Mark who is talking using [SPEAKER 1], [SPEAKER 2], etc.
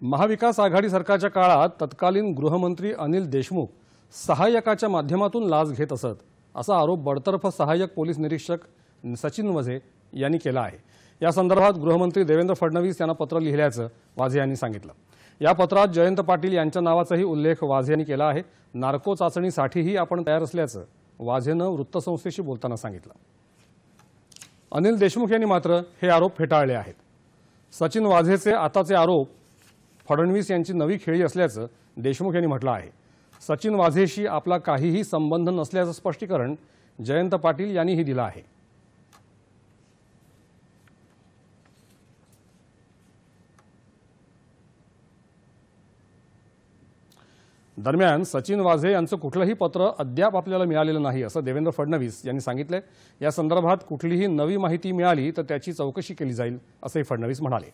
[SPEAKER 1] महाविकास आघाडी सरकारच्या काळात तत्कालीन गृहमंत्री अनिल देशमुख सहाय्यकाच्या माध्यमातून लाच घेत असत असा आरोप बडतर्फ सहाय्यक पोलीस निरीक्षक सचिन वाझे यांनी केला आहे। या संदर्भात गृहमंत्री देवेंद्र फडणवीस यांना पत्र लिहिल्याचं वाझे यांनी सांगितलं। या पत्रात जयंत पाटील यांच्या नावाचाही उल्लेख वाझे यांनी केला आहे। नार्को चाचणीसाठीही आपण तयार असल्याचं वाझेनं वृत्तसंस्थेशी बोलताना सांगितलं। अनिल देशमुख यांनी मात्र हे आरोप फेटाळले आहेत। सचिन वाझेचे आताचे आरोप फडणवीस यांची नवी खेळी असल्याचं देशमुख यांनी म्हटलं आहे। सचिन वाझेशी आपला काहीही संबंध नसल्याचं स्पष्टीकरण जयंत पाटील यांनीही दिलं आहे। दरम्यान सचिन वाझे यांचं कुठलंही पत्र अद्याप आपल्याला मिळालेलं नाही असं देवेंद्र फडणवीस यांनी सांगितलंय। या संदर्भात कुठलीही नवी माहिती मिळाली तर त्याची चौकशी केली जाईल असंही फडणवीस म्हणाले।